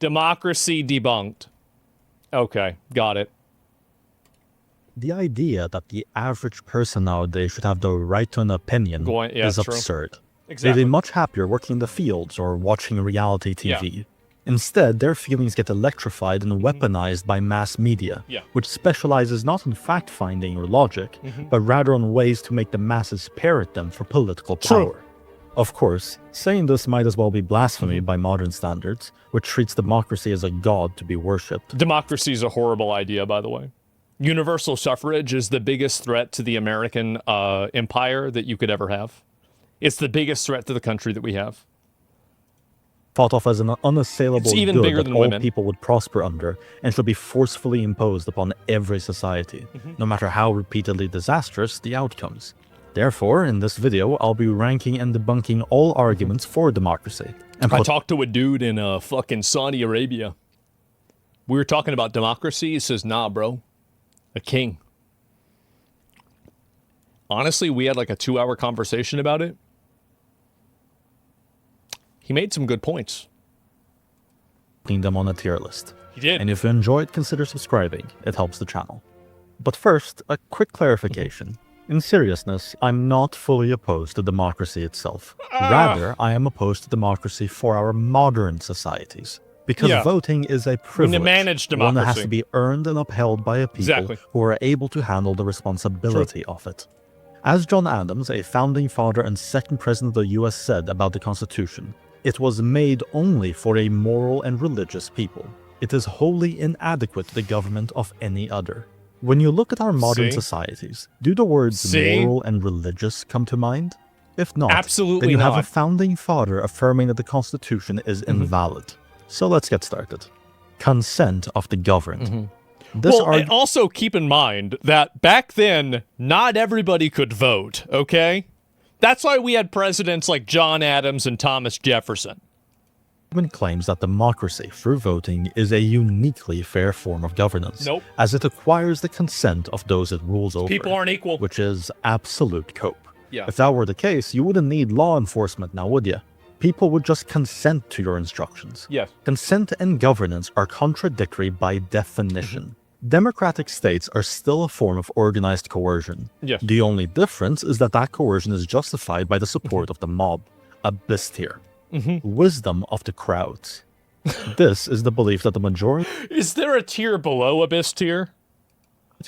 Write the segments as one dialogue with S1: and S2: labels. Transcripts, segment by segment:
S1: Democracy debunked. Okay, got it.
S2: The idea that the average person nowadays should have the right to an opinion is absurd.
S1: Exactly.
S2: They'd be much happier working in the fields or watching reality TV. Instead, their feelings get electrified and weaponized by mass media, which specializes not in fact-finding or logic, but rather on ways to make the masses parrot them for political power. Of course, saying this might as well be blasphemy by modern standards, which treats democracy as a god to be worshipped.
S1: Democracy is a horrible idea, by the way. Universal suffrage is the biggest threat to the American empire that you could ever have. It's the biggest threat to the country that we have.
S2: Thought of as an unassailable
S1: even
S2: good
S1: bigger
S2: that
S1: than
S2: all
S1: women.
S2: people would prosper under and should be forcefully imposed upon every society, no matter how repeatedly disastrous the outcomes. Therefore, in this video, I'll be ranking and debunking all arguments for democracy. And
S1: I talked to a dude in fucking Saudi Arabia. We were talking about democracy. He says, nah, bro. A king. Honestly, we had like a 2-hour conversation about it. He made some good points.
S2: Putting them on a tier list.
S1: He did.
S2: And if you enjoyed, consider subscribing. It helps the channel. But first, a quick clarification. In seriousness, I'm not fully opposed to democracy itself. Rather, I am opposed to democracy for our modern societies. Because voting is a privilege, one that has to be earned and upheld by a people who are able to handle the responsibility of it. As John Adams, a founding father and second president of the US, said about the Constitution, it was made only for a moral and religious people. It is wholly inadequate to the government of any other. When you look at our modern societies, do the words moral and religious come to mind? If not, then you have a founding father affirming that the Constitution is invalid. So let's get started. Consent of the governed.
S1: And also keep in mind that back then, not everybody could vote, okay? That's why we had presidents like John Adams and Thomas Jefferson.
S2: Claims that democracy through voting is a uniquely fair form of governance, as it acquires the consent of those it rules over.
S1: People aren't equal.
S2: Which is absolute cope. If that were the case, you wouldn't need law enforcement now, would you? People would just consent to your instructions. Consent and governance are contradictory by definition. Democratic states are still a form of organized coercion. The only difference is that that coercion is justified by the support of the mob, abyss tier. Wisdom of the crowds. This is the belief that the majority...
S1: Is there a tier below abyss tier?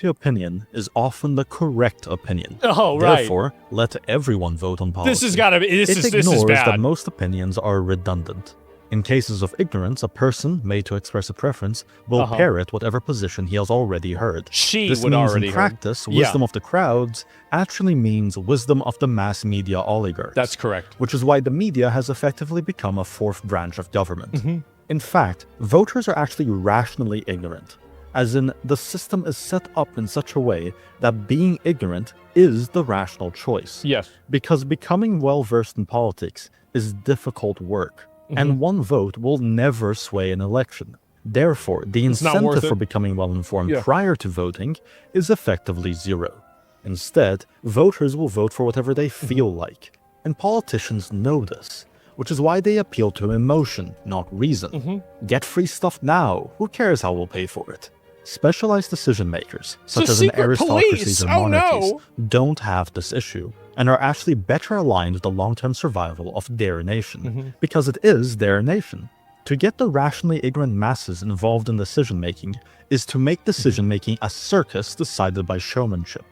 S2: Opinion is often the correct opinion.
S1: Therefore,
S2: let everyone vote on policy.
S1: This has got to be... This
S2: ignores
S1: is bad.
S2: that most opinions are redundant. In cases of ignorance, a person, made to express a preference, will parrot whatever position he has already heard. This means in practice, wisdom of the crowds actually means wisdom of the mass media oligarchs.
S1: That's correct.
S2: Which is why the media has effectively become a fourth branch of government. In fact, voters are actually rationally ignorant, as in the system is set up in such a way that being ignorant is the rational choice. Because becoming well-versed in politics is difficult work. And one vote will never sway an election. Therefore, the incentive for becoming well-informed prior to voting is effectively zero. Instead, voters will vote for whatever they feel like. And politicians know this, which is why they appeal to emotion, not reason. Get free stuff now. Who cares how we'll pay for it? Specialized decision makers, such as in aristocracies and monarchies, don't have this issue, and are actually better aligned with the long-term survival of their nation, because it is their nation. To get the rationally ignorant masses involved in decision-making is to make decision-making a circus decided by showmanship.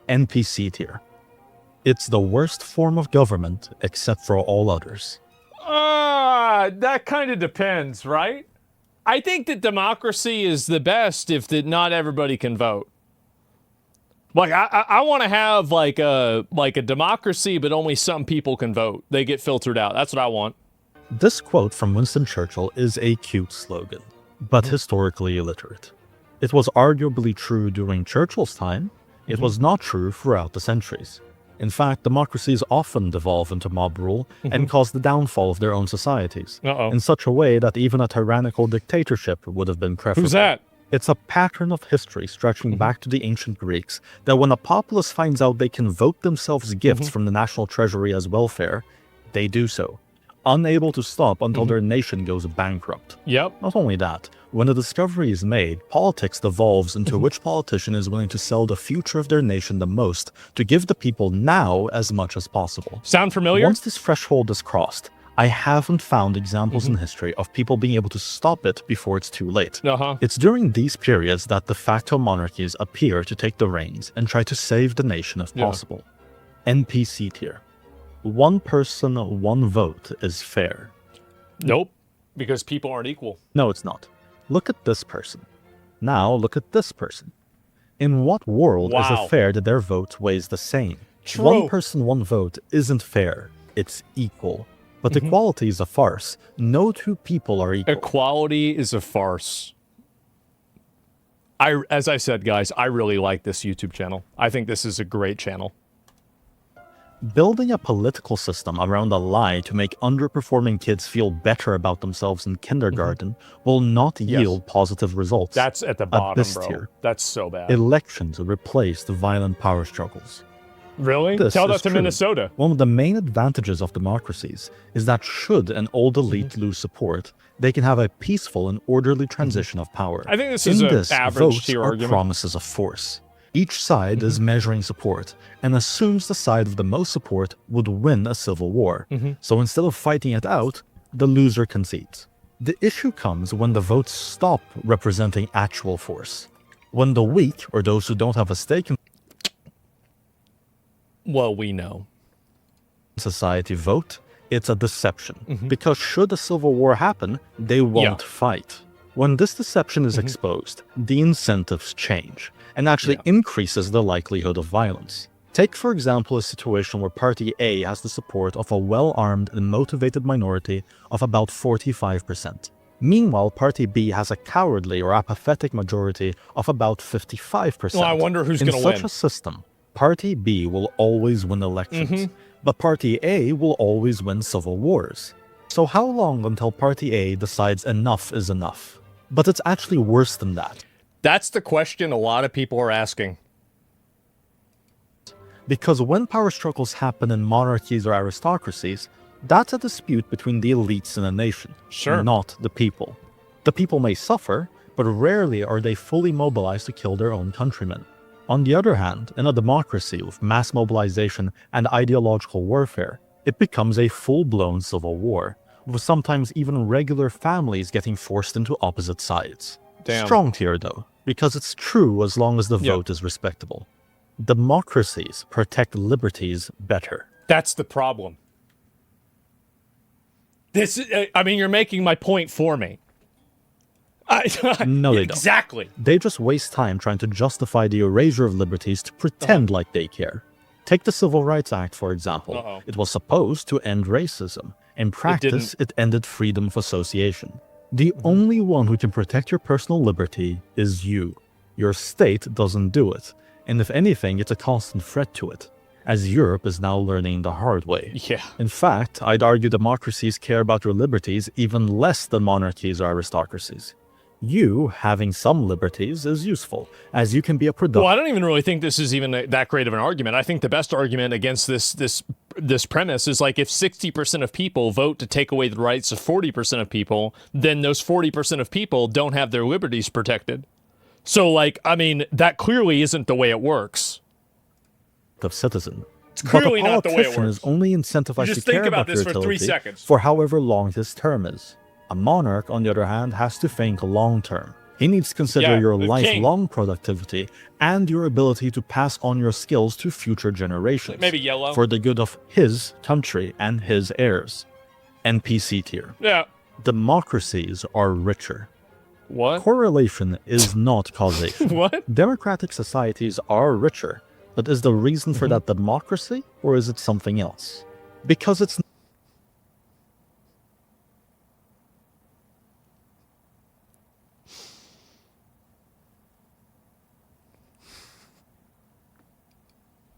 S2: NPC tier. It's the worst form of government except for all others.
S1: That kind of depends, right? I think that democracy is the best if not everybody can vote. Like, I want to have like a democracy, but only some people can vote. They get filtered out. That's what I want.
S2: This quote from Winston Churchill is a cute slogan, but historically illiterate. It was arguably true during Churchill's time. It was not true throughout the centuries. In fact, democracies often devolve into mob rule and cause the downfall of their own societies in such a way that even a tyrannical dictatorship would have been preferable.
S1: Who's that?
S2: It's a pattern of history stretching back to the ancient Greeks that when a populace finds out they can vote themselves gifts from the national treasury as welfare, they do so. unable to stop until their nation goes bankrupt.
S1: Yep.
S2: Not only that, when a discovery is made, politics devolves into which politician is willing to sell the future of their nation the most to give the people now as much as possible.
S1: Sound familiar?
S2: Once this threshold is crossed, I haven't found examples in history of people being able to stop it before it's too late. It's during these periods that de facto monarchies appear to take the reins and try to save the nation if possible. NPC tier. One person, one vote is fair.
S1: Nope, because people aren't equal.
S2: No, it's not. Look at this person. Now look at this person. In what world is it fair that their vote weighs the same?
S1: True.
S2: One person, one vote isn't fair. It's equal. But equality is a farce. No two people are equal.
S1: Equality is a farce. As I said, guys, I really like this YouTube channel. I think this is a great channel.
S2: Building a political system around a lie to make underperforming kids feel better about themselves in kindergarten will not yield positive results.
S1: That's at the bottom,
S2: this
S1: bro.
S2: tier.
S1: That's so bad.
S2: Elections replaced violent power struggles.
S1: Really? Tell that to Minnesota.
S2: One of the main advantages of democracies is that should an old elite lose support, they can have a peaceful and orderly transition of power.
S1: I think this is an average tier
S2: votes are
S1: argument.
S2: promises of force. Each side is measuring support and assumes the side of the most support would win a civil war. So instead of fighting it out, the loser concedes. The issue comes when the votes stop representing actual force. When the weak, or those who don't have a stake in
S1: Well, we know.
S2: society vote, it's a deception. Because should a civil war happen, they won't fight. When this deception is exposed, the incentives change and actually increases the likelihood of violence. Take, for example, a situation where Party A has the support of a well-armed and motivated minority of about 45%. Meanwhile, Party B has a cowardly or apathetic majority of about 55%.
S1: Well, I wonder who's going to win.
S2: In such a system, Party B will always win elections, but Party A will always win civil wars. So how long until Party A decides enough is enough? But it's actually worse than that.
S1: That's the question a lot of people are asking.
S2: Because when power struggles happen in monarchies or aristocracies, that's a dispute between the elites in a nation, not the people. The people may suffer, but rarely are they fully mobilized to kill their own countrymen. On the other hand, in a democracy with mass mobilization and ideological warfare, it becomes a full-blown civil war, with sometimes even regular families getting forced into opposite sides. Strong tier though, because it's true as long as the vote is respectable. Democracies protect liberties better.
S1: That's the problem. I mean, you're making my point for me.
S2: No, they don't.
S1: Exactly.
S2: They just waste time trying to justify the erasure of liberties to pretend like they care. Take the Civil Rights Act, for example. It was supposed to end racism. In practice, it ended freedom of association. The only one who can protect your personal liberty is you. Your state doesn't do it. And if anything, it's a constant threat to it, as Europe is now learning the hard way. In fact, I'd argue democracies care about your liberties even less than monarchies or aristocracies. You having some liberties is useful, as you can be a productive...
S1: Well, I don't even really think this is even that great of an argument. I think the best argument against this premise is like if 60% of people vote to take away the rights of 40% of people, then those 40% of people don't have their liberties protected. So, like, I mean, that clearly isn't the way it works.
S2: ...of citizen.
S1: It's clearly not the way it
S2: politician
S1: works.
S2: is only incentivized to care about
S1: this
S2: your
S1: for 3
S2: utility
S1: seconds.
S2: for however long his term is. A monarch, on the other hand, has to think long term. He needs to consider your lifelong productivity and your ability to pass on your skills to future generations.
S1: Maybe yellow.
S2: For the good of his country and his heirs. NPC tier. Democracies are richer.
S1: What?
S2: Correlation is not causation.
S1: What?
S2: Democratic societies are richer, but is the reason for that democracy, or is it something else? Because it's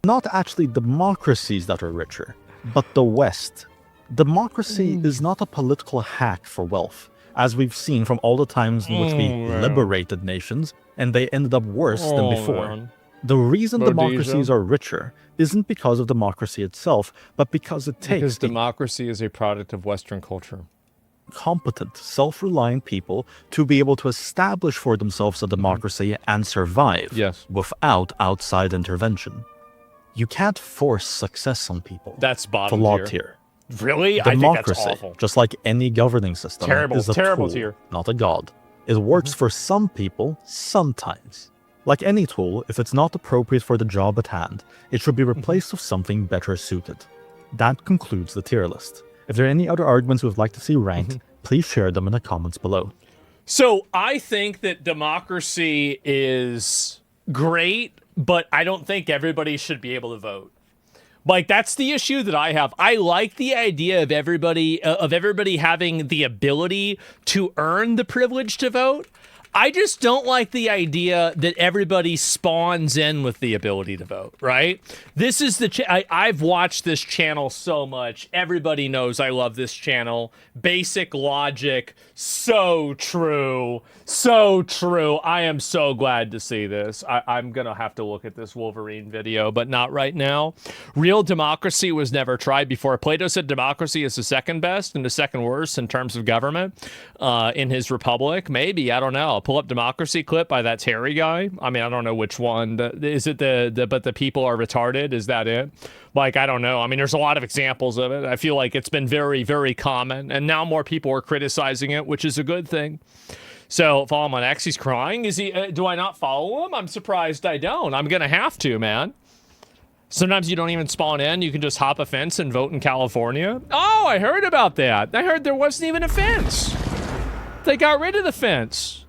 S2: not actually democracies that are richer, but the West. Democracy is not a political hack for wealth, as we've seen from all the times in which we liberated nations, and they ended up worse than before. The reason
S1: Rhodesia.
S2: democracies are richer isn't because of democracy itself, but because it takes
S1: Because democracy is a product of Western culture.
S2: competent, self-reliant people to be able to establish for themselves a democracy and survive without outside intervention. You can't force success on people.
S1: That's bottom
S2: Law
S1: tier.
S2: tier.
S1: Really? I think
S2: Democracy,
S1: that's awful.
S2: just like any governing system, is a
S1: terrible
S2: tool,
S1: tier.
S2: not a god. It works for some people sometimes. Like any tool, if it's not appropriate for the job at hand, it should be replaced with something better suited. That concludes the tier list. If there are any other arguments you would like to see ranked, please share them in the comments below.
S1: So I think that democracy is great, but I don't think everybody should be able to vote. Like, that's the issue that I have. I like the idea of everybody having the ability to earn the privilege to vote. I just don't like the idea that everybody spawns in with the ability to vote, right? This is I've watched this channel so much. Everybody knows I love this channel. Basic logic, so true. So true. I am so glad to see this. I'm going to have to look at this Wolverine video, but not right now. Real democracy was never tried before. Plato said democracy is the second best and the second worst in terms of government in his Republic. Maybe, I don't know. Pull up democracy clip by that Terry guy. I mean, I don't know which one. Is it but the people are retarded? Is that it? Like, I don't know. I mean, there's a lot of examples of it. I feel like it's been very, very common, and now more people are criticizing it, which is a good thing. So follow him on X. He's crying. Is he? Do I not follow him? I'm surprised I don't. I'm gonna have to, man. Sometimes you don't even spawn in. You can just hop a fence and vote in California. Oh, I heard about that. I heard there wasn't even a fence. They got rid of the fence.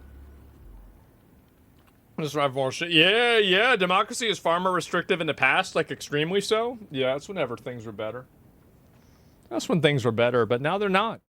S1: Just drive more shit. Yeah. Democracy is far more restrictive in the past, like extremely so. Yeah, that's whenever things were better. That's when things were better, but now they're not.